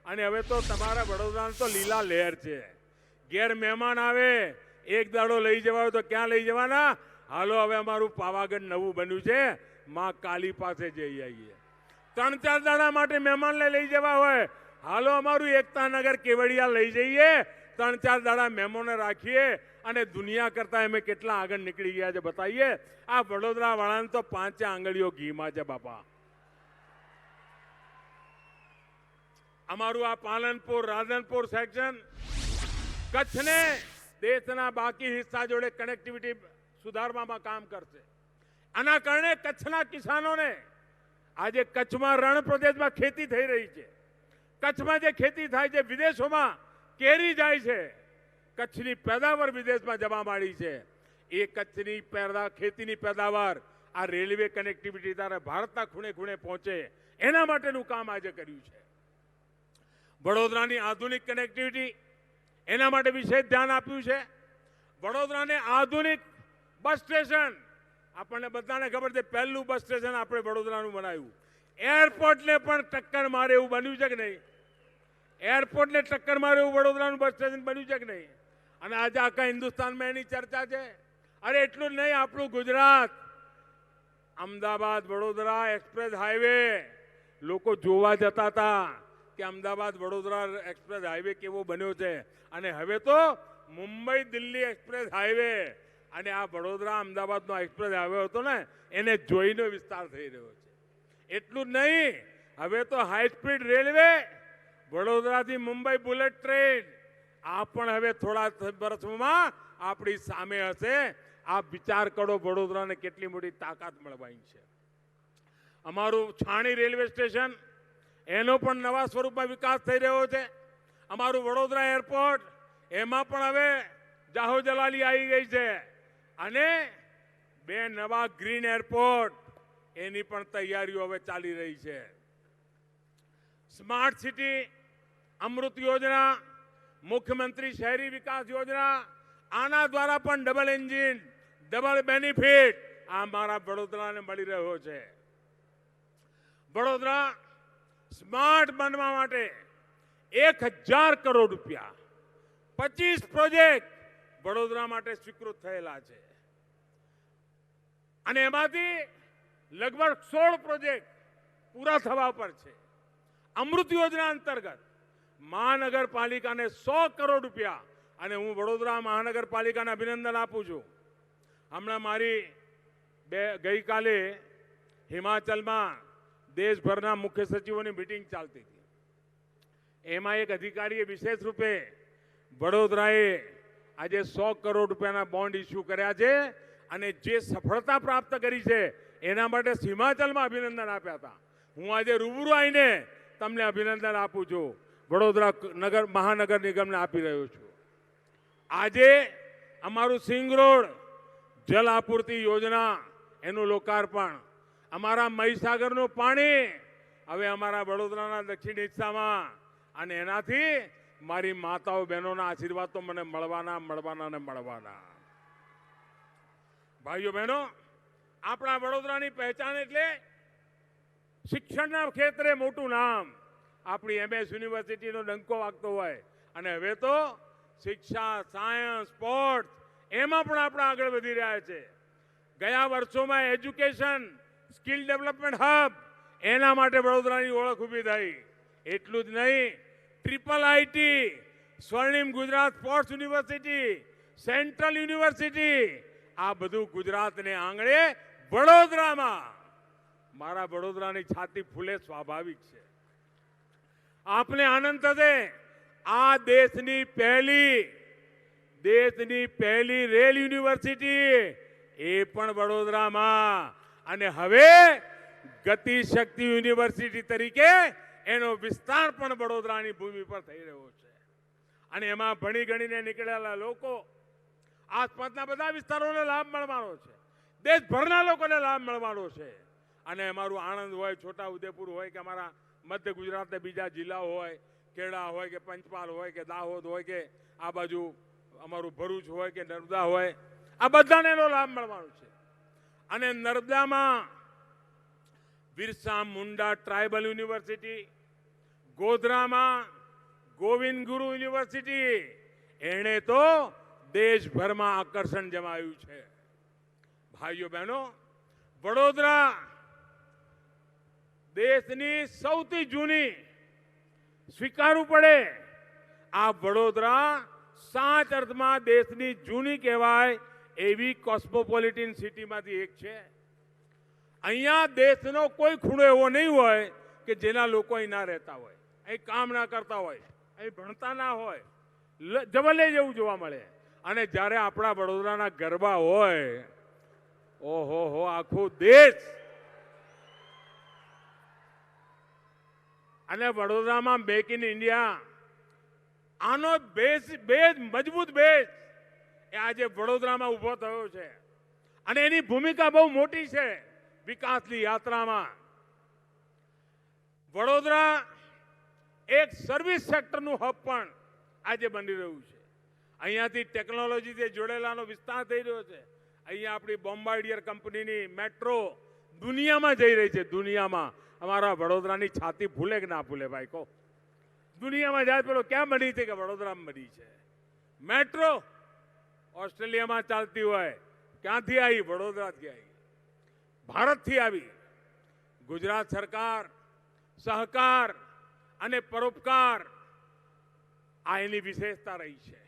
અને હવે તો તમારા વડોદરાની તો લીલા લહેર છે। ઘેર મહેમાન આવે, એક દાડો લઈ જવા હોય તો ક્યાં લઈ જવાના? હાલો હવે અમારું પાવાગઢ નવું બન્યું છે, માં કાલી પાસે જઈ આવીએ। 3-4 દાડા માટે મહેમાનને લઈ જવા હોય, હાલો અમારું એકતાનગર કેવડિયા લઈ જઈએ, 3-4 દાડા મહેમાનને રાખીએ અને દુનિયા કરતા અમે કેટલા આગળ નીકળી ગયા છે બતાવીએ। આ વડોદરા વાળાને તો 5 આંગળીઓ ઘીમાં છે બાપા। અમારું આ પાલનપુર રાધનપુર સેક્શન કચ્છને દેશના બાકી હિસ્સા જોડે કનેક્ટિવિટી સુધારવામાં કામ કરશે। આના કારણે કચ્છના કિસાનોને આજે કચ્છમાં રણ પ્રદેશમાં ખેતી થઈ રહી છે, કચ્છમાં જે ખેતી થાય છે, વિદેશોમાં કેરી જાય છે, કચ્છની પેદાવાર વિદેશમાં જવા માંડી છે। એ કચ્છની ખેતીની પેદાવાર આ રેલવે કનેક્ટિવિટી દ્વારા ભારતના ખૂણે ખૂણે પહોંચે, એના માટેનું કામ આજે કર્યું છે। વડોદરાની આધુનિક કનેક્ટિવિટી એના માટે વિશેષ ધ્યાન આપ્યું છે। વડોદરાને આધુનિક બસ સ્ટેશન, આપણને બધાને ખબર છે પહેલું બસ સ્ટેશન આપણે વડોદરાનું બનાવ્યું। એરપોર્ટને પણ ટક્કર મારે એવું બન્યું છે કે નહીં? એરપોર્ટને ટક્કર મારે એવું વડોદરાનું બસ સ્ટેશન બન્યું છે કે નહીં? અને આજે આખા હિન્દુસ્તાનમાં એની ચર્ચા છે। અરે એટલું જ નહીં, આપણું ગુજરાત અમદાવાદ વડોદરા એક્સપ્રેસ હાઈવે લોકો જોવા જતા હતા કે અમદાવાદ વડોદરા એક્સપ્રેસ હાઈવે કેવો બન્યો છે, અને હવે તો મુંબઈ દિલ્હી એક્સપ્રેસ હાઈવે અને આ વડોદરા અમદાવાદનો એક્સપ્રેસ આવ્યો હતો ને એને જોઈને વિસ્તાર થઈ રહ્યો છે. એટલું જ નહીં, હવે તો હાઈ સ્પીડ રેલવે, વડોદરાથી મુંબઈ બુલેટ ટ્રેન, આ પણ હવે થોડા વર્ષોમાં આપણી સામે હશે. આપ વિચાર કરો વડોદરાને કેટલી મોટી તાકાત મળવાની છે. અમારું છાણી રેલવે સ્ટેશન, એનો પણ નવા સ્વરૂપમાં વિકાસ થઈ રહ્યો છે. અમારું વડોદરા એરપોર્ટ, એમાં પણ હવે જાહો જલાલી આવી ગઈ છે. અને 2 નવા ગ્રીન એરપોર્ટ, એની પણ તૈયારીઓ હવે ચાલી રહી છે. સ્માર્ટ સિટી અમૃત યોજના, મુખ્યમંત્રી શહેરી વિકાસ યોજના, આના દ્વારા પણ ડબલ એન્જિન, ડબલ બેનિફિટ આ મારા વડોદરાને મળી રહ્યો છે. વડોદરા સ્માર્ટ બનવા માટે 1000 કરોડ રૂપિયા, 25 પ્રોજેક્ટ વડોદરા માટે સ્વીકૃત થયેલા છે. અને એમાંથી લગભગ 16 પ્રોજેક્ટ પૂરા થવા પર છે. અમૃત યોજના અંતર્ગત મહાનગરપાલિકાને 100 કરોડ રૂપિયા, અને હું વડોદરા મહાનગરપાલિકાને અભિનંદન આપું છું. હમણાં મારી ગઈકાલે હિમાચલમાં દેશભરના મુખ્ય સચિવોની મિટિંગ ચાલતી હતી. એમાં એક અધિકારીએ વિશેષ રૂપે વડોદરાએ આજે 100 કરોડ રૂપિયાના બોન્ડ ઇસ્યુ કર્યા છે અને જે સફળતા પ્રાપ્ત કરી છે એના માટે હિમાચલમાં અભિનંદન આપ્યા હતા. હું આજે રૂબરૂ આવીને તમને અભિનંદન આપું છું. વડોદરા મહાનગર નિગમને આપી રહ્યો છું. આજે અમારું સિંગ રોડ જલ આપૂર્તિ યોજના, એનું લોકાર્પણ, અમારા મહીસાગરનું પાણી હવે અમારા વડોદરાના દક્ષિણ હિસ્સામાં, અને એનાથી મારી માતાઓ બહેનોના આશીર્વાદ તો મને મળવાના. ભાઈઓ બહેનો, આપણા વડોદરાની પહેચાન એટલે શિક્ષણના ક્ષેત્રે મોટું નામ. આપણી MS યુનિવર્સિટીનો ડંકો વાગતો હોય, અને હવે તો શિક્ષા, સાયન્સ, સ્પોર્ટ્સ એમાં પણ આપણે આગળ વધી રહ્યા છે. ગયા વર્ષોમાં એજ્યુકેશન સ્કિલ ડેવલપમેન્ટ હબ, એના માટે વડોદરાની ઓળખ ઊભી થઈ. એટલું જ નહીં, IIIT, સ્વર્ણિમ Gujarat sports university, central university, આ બધું ગુજરાતને આંગણે વડોદરામાં. મારા વડોદરાની છાતી ફૂલે સ્વાભાવિક છે. આપને આનંદ થશે, આ દેશની પહેલી રેલ યુનિવર્સિટી એ પણ વડોદરામાં, અને હવે ગતિશક્તિ યુનિવર્સિટી તરીકે એનો વિસ્તાર પણ વડોદરાની ભૂમિ પર થઈ રહ્યો છે. અને એમાં ભણી ગણીને નીકળેલા લોકો, આસપાસના બધા વિસ્તારોને લાભ મળવાનો છે, દેશભરના લોકોને લાભ મળવાનો છે. અને અમારું આણંદ હોય, છોટાઉદેપુર હોય, કે અમારા મધ્ય ગુજરાતના બીજા જિલ્લાઓ હોય, ખેડા હોય કે પંચમહાલ હોય કે દાહોદ હોય કે આ બાજુ અમારું ભરૂચ હોય કે નર્મદા હોય, આ બધાને એનો લાભ મળવાનો છે. અને નર્મદામાં બિરસા મુંડા ટ્રાઇબલ યુનિવર્સિટી, ગોધરામાં ગોવિંદ ગુરુ યુનિવર્સિટી, એણે તો દેશભરમાં આકર્ષણ જમાવ્યું છે. ભાઈઓ બહેનો, વડોદરા દેશની સૌથી જૂની, સ્વીકારવું પડે, આ વડોદરા સાચ અર્થમાં દેશની જૂની કહેવાય એવી કોસ્મોપોલિટન સિટીમાંથી એક છે. અહીંયા દેશનો કોઈ ખૂણો એવો નહીં હોય કે જેના લોકો અહીં ના રહેતા હોય, અહીં કામ ના કરતા હોય, અહીં ભણતા ના હોય, જબલે જેવું જોવા મળે. અને જ્યારે આપણા વડોદરાના ગરબા હોય, ઓહો, આખો દેશ. અને વડોદરામાં મેક ઇન ઇન્ડિયા, આનો બેઝ મજબૂત બેઝ એ આજે વડોદરામાં ઉભો થયો છે. અને એની ભૂમિકા બહુ મોટી છે વિકાસની યાત્રામાં. વડોદરા એક સર્વિસ સેક્ટરનું હબ પણ આજે બની રહ્યું છે. અહીંયાથી ટેકનોલોજીથી જોડેલાનો વિસ્તાર થઈ રહ્યો છે. અહીંયા આપણી બોમ્બાર્ડિયર કંપનીની મેટ્રો દુનિયામાં જઈ રહી છે. દુનિયામાં અમારા વડોદરાની છાતી ભૂલે કે ના ભૂલે ભાઈ કહો. દુનિયામાં જાય પેલો ક્યાં બની છે કે વડોદરામાં બની છે. મેટ્રો ઓસ્ટ્રેલિયામાં ચાલતી હોય, ક્યાંથી આવી? વડોદરાથી આવી, ભારતથી આવી. ગુજરાત સરકાર સહકાર અને પરોપકાર આ એની વિશેષતા રહી છે.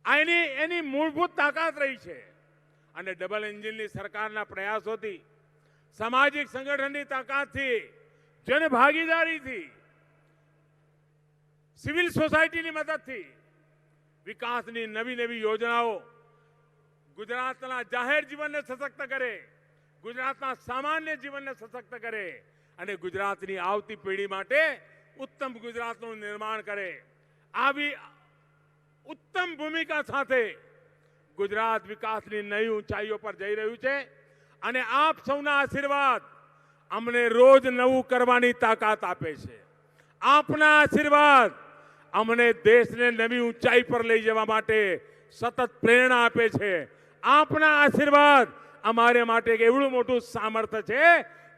એની મૂળભૂત તાકાત રહી છે. અને ડબલ એન્જિનની સરકારના પ્રયાસોથી, સામાજિક સંગઠનની તાકાતથી, જનભાગીદારીથી, સિવિલ સોસાયટીની મદદથી વિકાસની નવી નવી યોજનાઓ ગુજરાતના જાહેર જીવનને સશક્ત કરે, ગુજરાતના સામાન્ય જીવનને સશક્ત કરે અને ગુજરાતની આવતી પેઢી માટે ઉત્તમ ગુજરાતનું નિર્માણ કરે. આવી ઉત્તમ ભૂમિકા સાથે ગુજરાત વિકાસની નવી ઊંચાઈઓ પર જઈ રહ્યું છે અને આપ સૌના આશીર્વાદ અમને રોજ નવું કરવાની તાકાત આપે છે. આપના આશીર્વાદ અમને દેશને નવી ઊંચાઈ પર લઈ જવા માટે સતત પ્રેરણા આપે છે. આપના આશીર્વાદ અમારે માટે એક એવડું મોટું સામર્થ્ય છે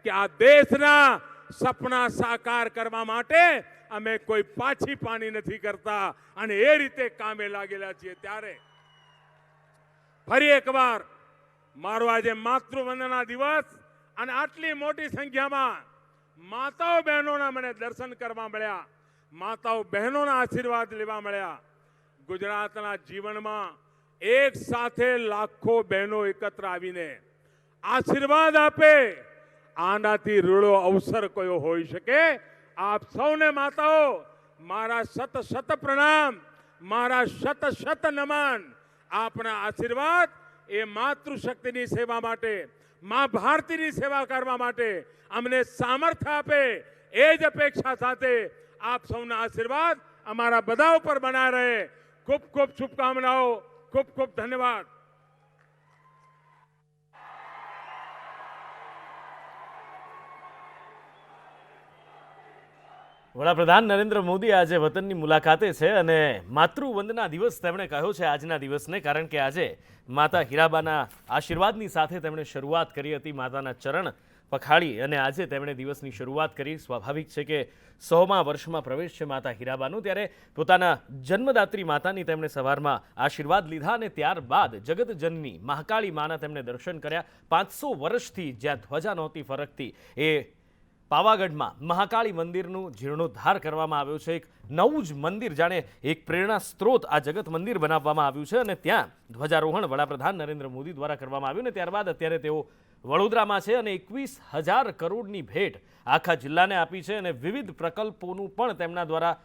કે આ દેશના સપના સાકાર કરવા માટે અમે કોઈ પાછી પાની નથી કરતા અને એ રીતે કામે લાગેલા છીએ. ત્યારે ફરી એકવાર મારો આજે માતૃવંદના દિવસ અને આટલી મોટી સંખ્યામાં માતાઓ બહેનોના મને દર્શન કરવા મળ્યા, માતાઓ બહેનોના આશીર્વાદ લેવા મળ્યા. ગુજરાતના જીવનમાં એક સાથે લાખો બહેનો એકત્ર આવીને આશીર્વાદ આપે, આનાથી રૂડો અવસર કયો હોઈ શકે. આપ સૌને માતાઓ મારા શત શત પ્રણામ, મારા શત શત નમન. આપના આશીર્વાદ એ માતૃશક્તિની સેવા માટે, મા ભારતીની સેવા કરવા માટે અમને સામર્થ્ય આપે. એ જ અપેક્ષા સાથે આપ સૌના આશીર્વાદ અમારા બધા ઉપર બના રહે. ખૂબ ખૂબ શુભકામનાઓ, ખૂબ ખૂબ ધન્યવાદ. વડાપ્રધાન નરેન્દ્ર મોદી આજે વતનની મુલાકાતે છે અને માતૃવંદના દિવસ તેમણે કહ્યો છે આજના દિવસને, કારણ કે આજે માતા હીરાબાના આશીર્વાદની સાથે તેમણે શરૂઆત કરી હતી, માતાના ચરણ પખાડી અને આજે તેમણે દિવસની શરૂઆત કરી. સ્વાભાવિક છે કે 100મા વર્ષમાં પ્રવેશ છે માતા હીરાબાનો, ત્યારે પોતાના જન્મદાત્રી માતાની તેમણે સવારમાં આશીર્વાદ લીધા અને ત્યારબાદ જગતજનની મહાકાળી માના તેમણે દર્શન કર્યા. 500 વર્ષથી જ્યાં ધ્વજા નહોતી ફરકતી એ પાવાગઢમાં મહાકાળી મંદિરનું જીર્ણોદ્ધાર કરવામાં આવ્યો છે. એક નવું જ મંદિર, જાણે એક પ્રેરણા સ્ત્રોત આ જગત મંદિર બનાવવામાં આવ્યું છે અને ત્યાં ધ્વજારોહણ વડાપ્રધાન નરેન્દ્ર મોદી દ્વારા કરવામાં આવ્યું. ને ત્યારબાદ અત્યારે તેઓ વડોદરામાં છે અને 21,000 કરોડની ભેટ આખા જિલ્લાને આપી છે અને વિવિધ પ્રકલ્પોનું પણ તેમના દ્વારા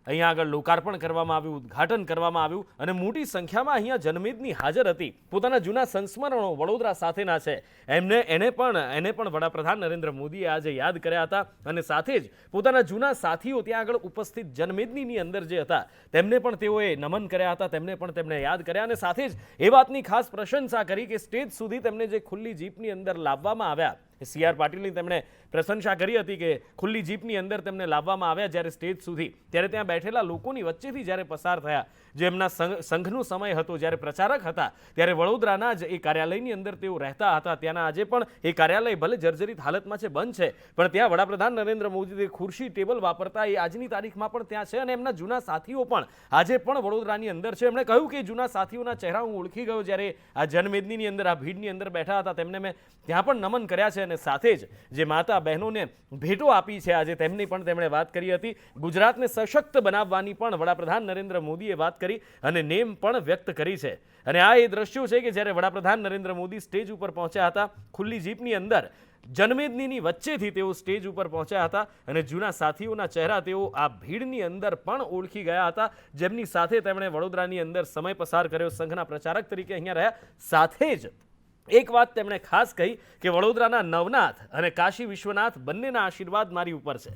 અહીંયા આગળ લોકાર્પણ કરવામાં આવ્યું, ઉદ્ઘાટન કરવામાં આવ્યું અને મોટી સંખ્યામાં અહીંયા જનમેદની હાજર હતી. પોતાના જૂના સંસ્મરણો વડોદરા સાથેના છે એને પણ વડાપ્રધાન નરેન્દ્ર મોદીએ આજે યાદ કર્યા હતા અને સાથે જ પોતાના જૂના સાથીઓ ત્યાં આગળ ઉપસ્થિત જનમેદનીની અંદર જે હતા તેમને પણ તેઓએ નમન કર્યા હતા, તેમને પણ તેમણે યાદ કર્યા અને સાથે જ એ વાતની ખાસ પ્રશંસા કરી કે સ્ટેજ સુધી તેમને જે ખુલ્લી જીપની અંદર લાવવામાં આવ્યા, CR પાટીલની તેમણે પ્રશંસા કરી હતી કે ખુલ્લી જીપની અંદર તેમને લાવવામાં આવ્યા જ્યારે સ્ટેજ સુધી, ત્યારે ત્યાં બેઠેલા લોકોની વચ્ચેથી જ્યારે પસાર થયા, જે એમના સંઘનો સમય હતો, જ્યારે પ્રચારક હતા, ત્યારે વડોદરાના જ એ કાર્યાલયની અંદર તેઓ રહેતા હતા. ત્યાંના આજે પણ એ કાર્યાલય ભલે જર્જરિત હાલતમાં છે, બંધ છે, પણ ત્યાં વડાપ્રધાન નરેન્દ્ર મોદી ખુરશી ટેબલ વાપરતા એ આજની તારીખમાં પણ ત્યાં છે અને એમના જૂના સાથીઓ પણ આજે પણ વડોદરાની અંદર છે. એમણે કહ્યું કે જૂના સાથીઓના ચહેરા હું ઓળખી ગયો જ્યારે આ જનમેદનીની અંદર, આ ભીડની અંદર બેઠા હતા, તેમને મેં ત્યાં પણ નમન કર્યા છે અને સાથે જ જે માતા બહેનોને ભેટો આપી છે આજે તેમની પણ તેમણે વાત કરી હતી. ગુજરાતને સશક્ત બનાવવાની પણ વડાપ્રધાન નરેન્દ્ર મોદીએ વાત કરી અને નેમ પણ વ્યક્ત કરી છે. અને આ એ દ્રશ્યો છે કે જ્યારે વડાપ્રધાન નરેન્દ્ર મોદી સ્ટેજ ઉપર પહોંચ્યા હતા, ખુલ્લી જીપની અંદર જનમેદનીની વચ્ચેથી તેઓ સ્ટેજ ઉપર પહોંચ્યા હતા અને જૂના સાથીઓના ચહેરા તેઓ આ ભીડની અંદર પણ ઓળખી ગયા હતા, જેમની સાથે તેમણે વડોદરાની અંદર સમય પસાર કર્યો, સંઘના પ્રચારક તરીકે અહીંયા રહ્યા. સાથે જ એક વાત તેમણે ખાસ કહી કે વડોદરાના નવનાથ અને કાશી વિશ્વનાથ બંનેના આશીર્વાદ મારી ઉપર છે.